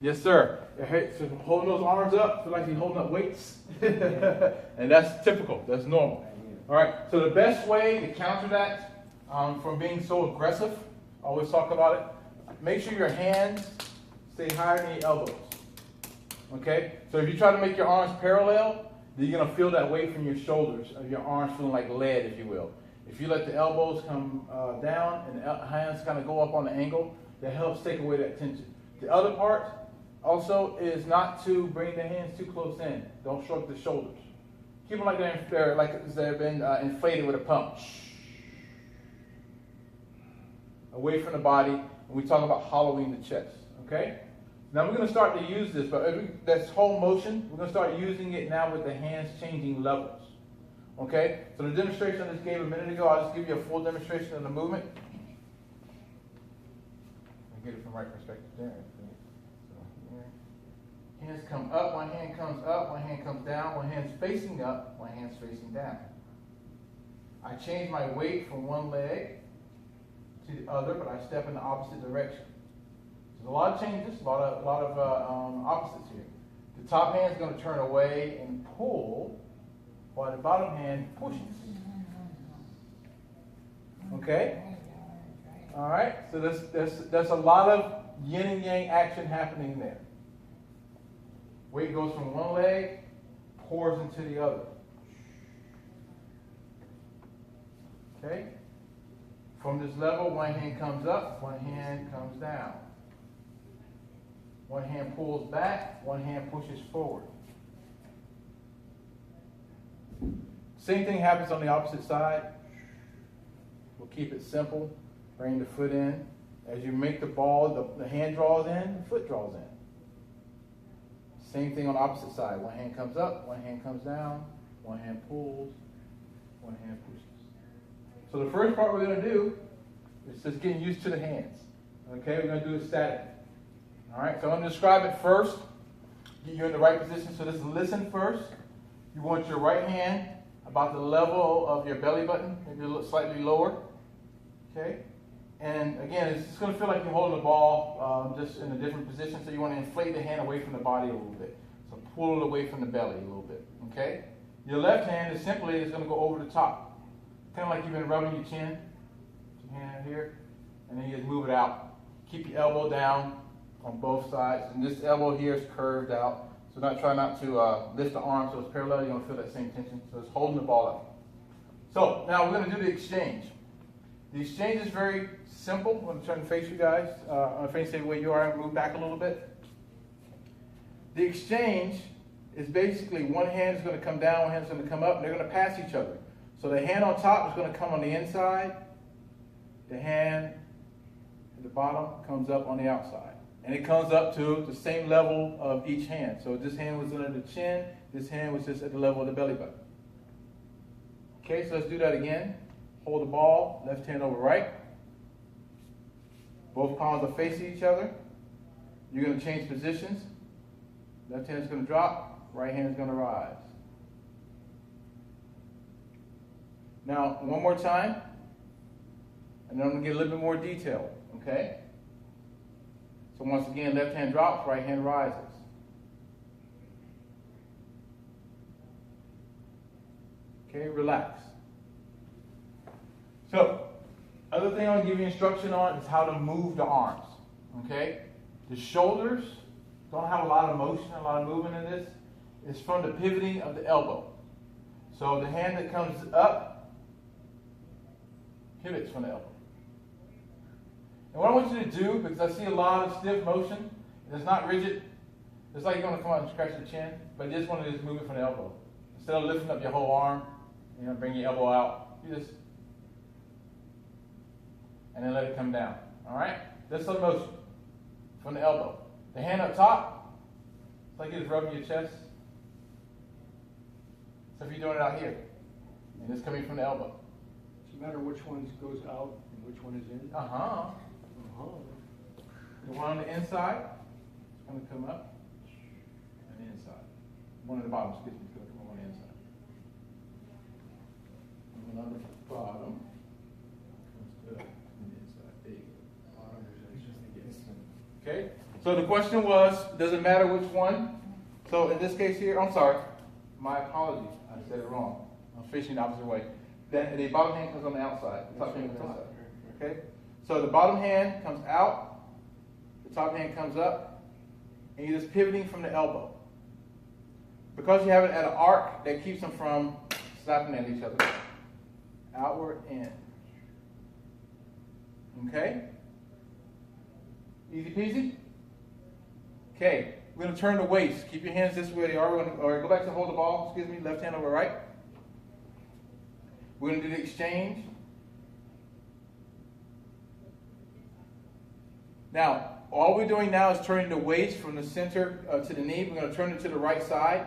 Yes, sir. So holding those arms up, feel like you're holding up weights. And that's typical. That's normal. All right. So the best way to counter that from being so aggressive, I always talk about it, make sure your hands stay higher than your elbows. Okay? So if you try to make your arms parallel, then you're going to feel that weight from your shoulders, of your arms feeling like lead, if you will. If you let the elbows come down and the hands kind of go up on the angle, that helps take away that tension. The other part also is not to bring the hands too close in. Don't shrug the shoulders. Keep them like they've been inflated with a pump. Away from the body, and we talk about hollowing the chest. Okay? Now we're going to start to use this, but this whole motion, we're going to start using it now with the hands changing levels. Okay? So the demonstration I just gave a minute ago, I'll just give you a full demonstration of the movement. I'll get it from the right perspective there. Hands come up, one hand comes up, one hand comes down, one hand's facing up, one hand's facing down. I change my weight from one leg to the other, but I step in the opposite direction. There's a lot of changes, a lot of opposites here. The top hand's going to turn away and pull, while the bottom hand pushes. Okay? All right? So there's a lot of yin and yang action happening there. Weight goes from one leg, pours into the other. Okay? From this level, one hand comes up, one hand comes down. One hand pulls back, one hand pushes forward. Same thing happens on the opposite side. We'll keep it simple. Bring the foot in. As you make the ball, the hand draws in, the foot draws in. Same thing on the opposite side. One hand comes up, one hand comes down, one hand pulls, one hand pushes. So the first part we're going to do is just getting used to the hands. Okay, we're going to do it static. All right, so I'm going to describe it first. Get you in the right position. So just listen first. You want your right hand about the level of your belly button, maybe a little slightly lower. Okay? And again, it's just going to feel like you're holding the ball just in a different position, so you want to inflate the hand away from the body a little bit. So pull it away from the belly a little bit, okay? Your left hand is simply going to go over the top. Kind of like you've been rubbing your chin. Put your hand here, and then you just move it out. Keep your elbow down on both sides, and this elbow here is curved out. So try not to lift the arm so it's parallel. You're going to feel that same tension. So it's holding the ball up. So now we're going to do the exchange. The exchange is very simple. I'm going to turn and face you guys. I'm going to face the way you are and move back a little bit. The exchange is basically one hand is going to come down, one hand is going to come up, and they're going to pass each other. So the hand on top is going to come on the inside. The hand at the bottom comes up on the outside. And it comes up to the same level of each hand. So this hand was under the chin. This hand was just at the level of the belly button. Okay, so let's do that again. Hold the ball, left hand over right. Both palms are facing each other. You're going to change positions. Left hand is going to drop, right hand is going to rise. Now, one more time, and then I'm going to get a little bit more detail, okay? So once again, left hand drops, right hand rises. Okay, relax. So, other thing I'm going to give you instruction on is how to move the arms. Okay? The shoulders don't have a lot of motion, a lot of movement in this. It's from the pivoting of the elbow. So the hand that comes up pivots from the elbow. And what I want you to do, because I see a lot of stiff motion, and it's not rigid, it's like you're going to come out and scratch your chin, but you just want to just move it from the elbow. Instead of lifting up your whole arm, bring your elbow out, you just and then let it come down. All right? That's slow motion from the elbow. The hand up top, it's like you're just rubbing your chest. So if you're doing it out here, and it's coming from the elbow. Does it matter which one goes out and which one is in? Uh-huh. The one on the inside is going to come up, and the inside. One on the bottom, excuse me, is going to come up on the inside. And on the bottom. Okay, So the question was, does it matter which one? So in this case here, I'm sorry, my apologies, I said it wrong. I'm facing the opposite way. Then the bottom hand comes on the outside, the top hand comes outside. Okay? So the bottom hand comes out, the top hand comes up, and you're just pivoting from the elbow. Because you have it at an arc, that keeps them from slapping at each other. Outward, in. Okay? Easy peasy? Okay, we're going to turn the waist. Keep your hands this way they are. We're going to, all right, go back to hold the ball. Excuse me, left hand over right. We're going to do the exchange. Now, all we're doing now is turning the waist from the center to the knee. We're going to turn it to the right side.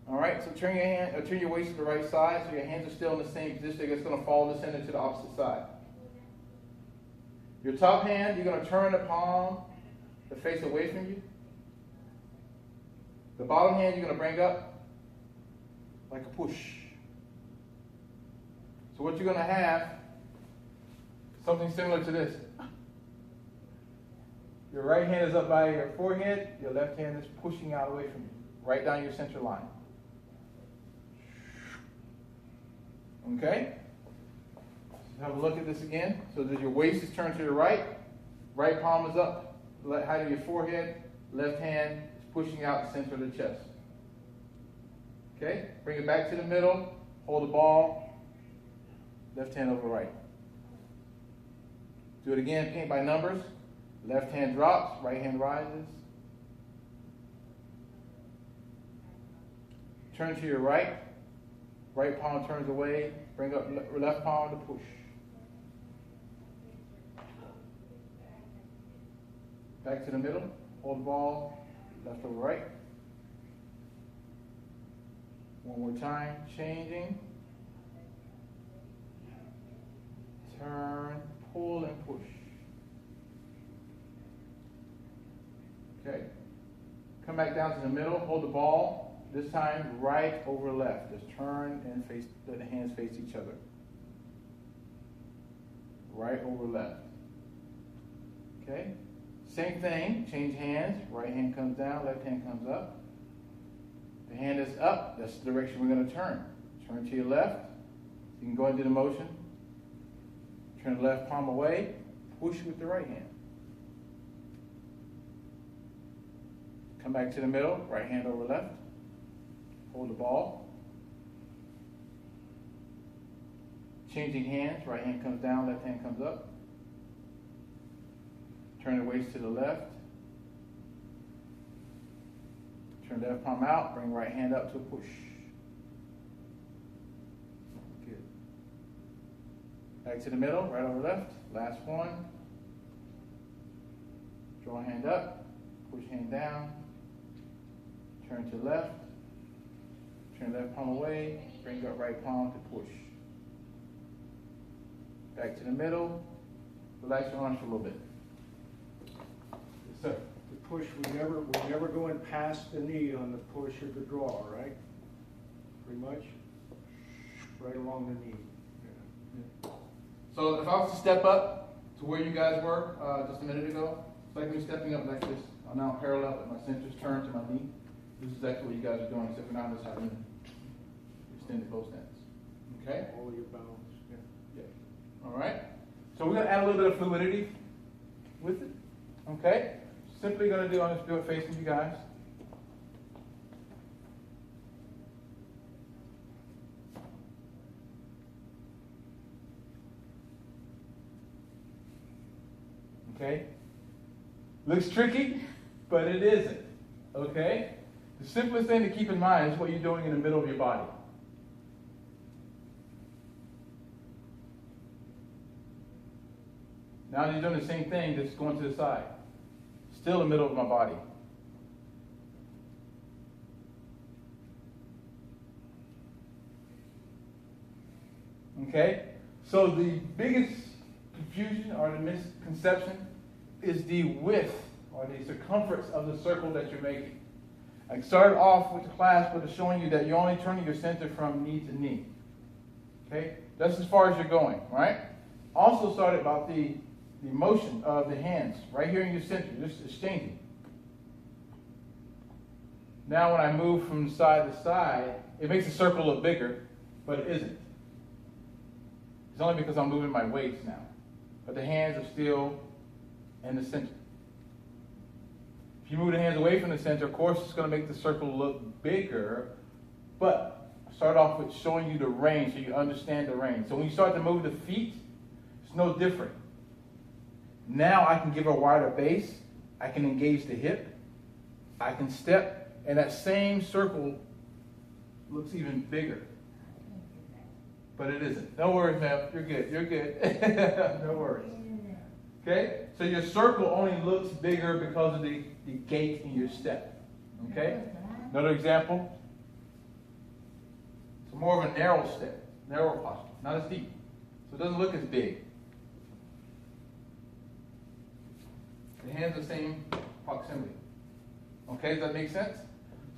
All right, so turn your waist to the right side so your hands are still in the same position. It's going to follow the center to the opposite side. Your top hand, you're going to turn the palm, the face away from you. The bottom hand, you're going to bring up like a push. So what you're going to have, something similar to this. Your right hand is up by your forehead, your left hand is pushing out away from you, right down your center line. Okay? So have a look at this again. So that your waist is turned to the right, right palm is up, height of your forehead, left hand is pushing out the center of the chest. Okay? Bring it back to the middle, hold the ball, left hand over right. Do it again, paint by numbers. Left hand drops, right hand rises. Turn to your right. Right palm turns away. Bring up left palm to push. Back to the middle. Hold the ball. Left over right. One more time. Changing. Turn, pull, and push. Okay. Come back down to the middle. Hold the ball. This time, right over left. Just turn and face. Let the hands face each other. Right over left. Okay. Same thing. Change hands. Right hand comes down. Left hand comes up. The hand is up. That's the direction we're going to turn. Turn to your left. You can go into the motion. Turn the left palm away. Push with the right hand. Come back to the middle, right hand over left. Hold the ball. Changing hands, right hand comes down, left hand comes up. Turn the waist to the left. Turn left palm out, bring right hand up to a push. Good. Back to the middle, right over left. Last one. Draw hand up, push hand down. Turn to left, turn left palm away, bring up right palm to push. Back to the middle, relax your arms for a little bit. Yes, sir. The push, we're never going past the knee on the push or the draw, right? Pretty much? Right along the knee. Yeah. So if I was to step up to where you guys were just a minute ago, it's like me stepping up like this. I'm now parallel with my center's turned to my knee. This is exactly what you guys are doing, except for now I'm just having extended both stance. Okay? All your balance. Yeah. Yeah. All right? So we're going to add a little bit of fluidity with it. Okay? Simply going to do, I'm just do it facing you guys. Okay? Looks tricky, but it isn't. Okay? The simplest thing to keep in mind is what you're doing in the middle of your body. Now you're doing the same thing, just going to the side. Still the middle of my body. Okay? So the biggest confusion or the misconception is the width or the circumference of the circle that you're making. I started off with the class with showing you that you're only turning your center from knee to knee. Okay? That's as far as you're going, right? Also started about the motion of the hands right here in your center, just exchanging. Now when I move from side to side, it makes the circle look bigger, but it isn't. It's only because I'm moving my weights now. But the hands are still in the center. If you move the hands away from the center, of course it's going to make the circle look bigger, but start off with showing you the range so you understand the range. So when you start to move the feet, it's no different. Now I can give a wider base, I can engage the hip, I can step, and that same circle looks even bigger. But it isn't. No worries, ma'am. You're good. You're good. No worries. Okay? So your circle only looks bigger because of the gait in your step. Okay? Another example. It's more of a narrow step, narrow posture, not as deep. So it doesn't look as big. The hands are the same proximity. Okay, does that make sense?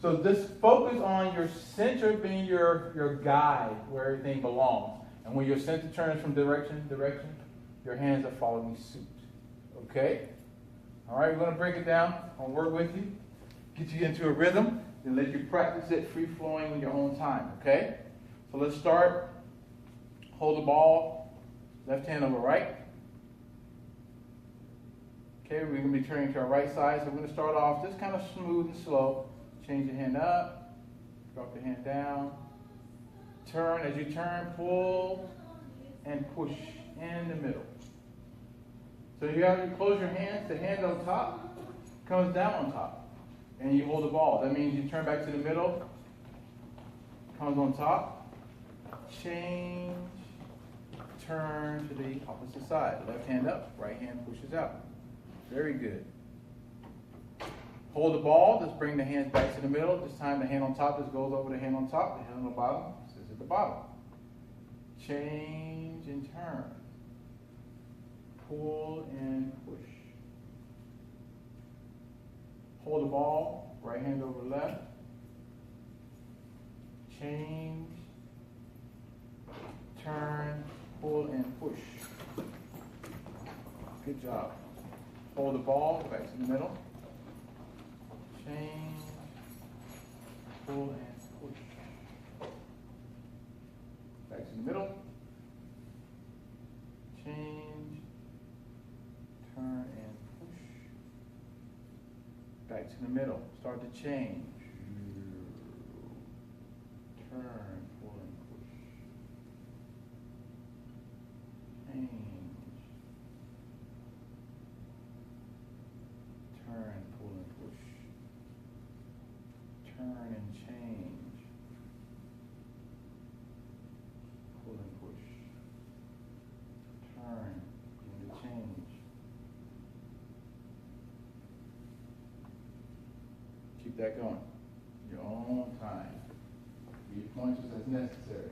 So just focus on your center being your guide where everything belongs. And when your center turns from direction to direction, your hands are following suit. Okay? All right, we're going to break it down. I'll work with you, get you into a rhythm, and let you practice it free-flowing in your own time. Okay? So let's start. Hold the ball, left hand over right. Okay, we're going to be turning to our right side, so we're going to start off just kind of smooth and slow. Change your hand up, drop the hand down, turn. As you turn, pull and push in the middle. So you have to close your hands. The hand on top comes down on top, and you hold the ball. That means you turn back to the middle, comes on top, change, turn to the opposite side. Left hand up, right hand pushes out. Very good. Hold the ball, just bring the hands back to the middle. This time the hand on top just goes over the hand on top. The hand on the bottom sits at the bottom. Change and turn. Pull and push. Hold the ball, right hand over left. Change, turn, pull and push. Good job. Hold the ball, back to the middle. Change, pull and push. Back to the middle. Change, turn and push. Back to the middle. Start to change. Turn, pull and push. Change. Turn, pull and push. Turn and change. Pull and push. Turn and change. Keep that going. Your own time. Be pointers as necessary.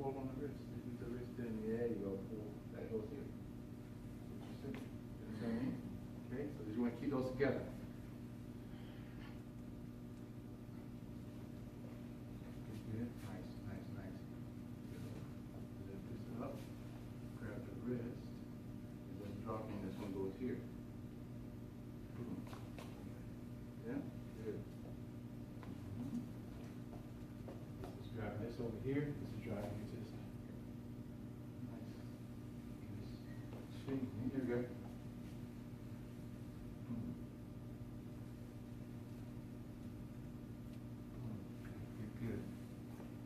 On the wrist. You do the wrist, then yeah, you go pull. That goes here. You know what I mean? Okay, so you want to keep those together. Good. Nice, nice, nice. Lift this up. Grab the wrist. And then drop in. This one goes here. Boom. Yeah. Good. This is driving this over here. This is driving you to this side. Nice. See, you're good. Good.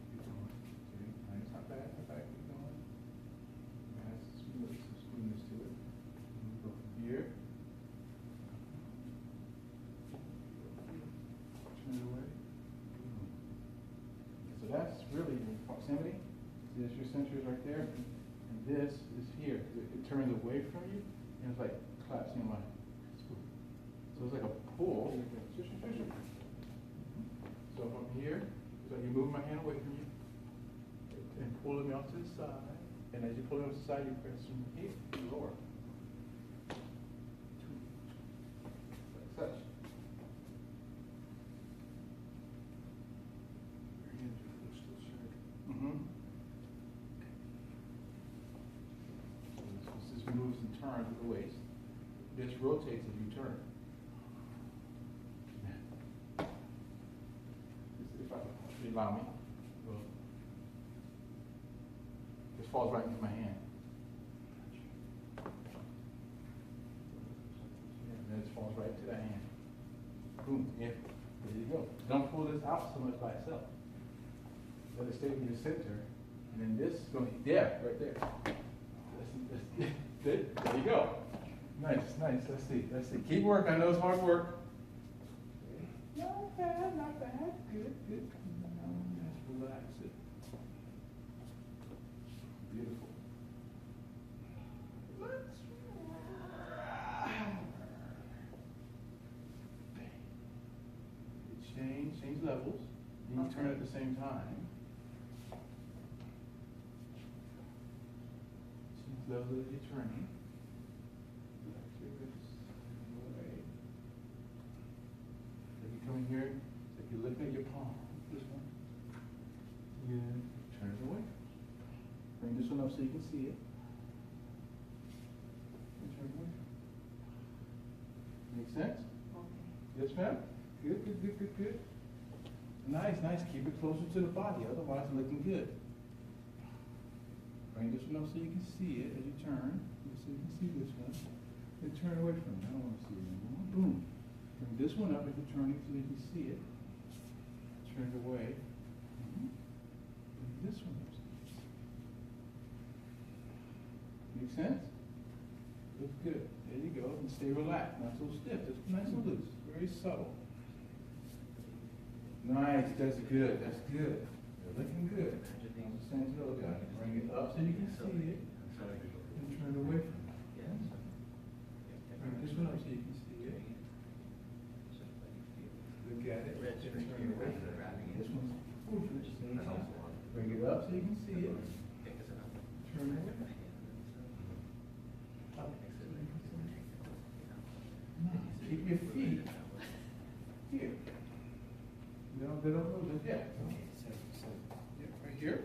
Keep going. See, nice, not bad, not bad. Keep going. Add some smoothness to it. Go from here. Turn it away. So that's really your proximity. See, that's your sensors right there. And this is here. It turns away from you, and it's like collapsing my spoon. So it's like a pull. So from here, so you move my hand away from you and pull it off to the side. And as you pull it off to the side, you press from here to lower. Like such. Mm-hmm. So this moves and turns with the waist. This rotates as you turn. If you allow me, this falls right into my hand. And then it falls right into that hand. Boom, yeah, there you go. Don't pull this out so much by itself. Let it stay in your center, and then this is going to be there, right there. There you go. Nice, nice. Let's see. Keep working. I know it's hard work. Not bad, not bad. Good, good. Just relax it. Beautiful. Change levels. You can turn at the same time. Change levels as you're turning. Relax your wrists. Away. If you come in here, it's like you're looking at your palm. This one. Yeah. Turn it away. Bring this one up so you can see it. And turn it away. Make sense? Okay. Yes, ma'am? Good, good, good, good, good. Nice, nice. Keep it closer to the body, otherwise it's looking good. Bring this one up so you can see it as you turn. So you can see this one. Then turn away from it. I don't want to see it anymore. Boom. Bring this one up as you're turning so you can see it. Turn it away. Bring this one up so you can see it. Make sense? Looks good. There you go. And stay relaxed. Not so stiff. Just nice and loose. Very subtle. Nice, that's good, that's good. You're looking good. Stand still, guys. Bring it up so you can see it. And turn it away from it. Bring this one up so you can see it. Look at it. And turn it away from it. This one's foolish. Bring it up so you can see it. Turn it away. Up. Keep your feet here. They don't move just yet. Yeah, right here.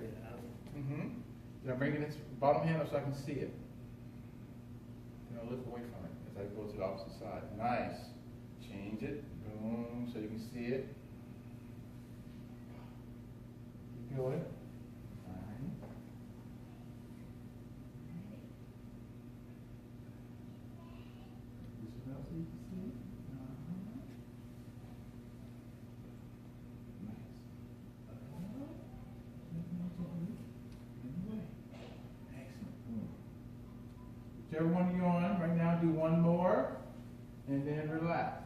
Now bringing this bottom hand up so I can see it. Then I'll look away from it as I go to the opposite side. Nice. Change it. Boom, so you can see it. Keep going. Fine. This is now so you can see it. Whichever one you're on right now, do one more, and then relax.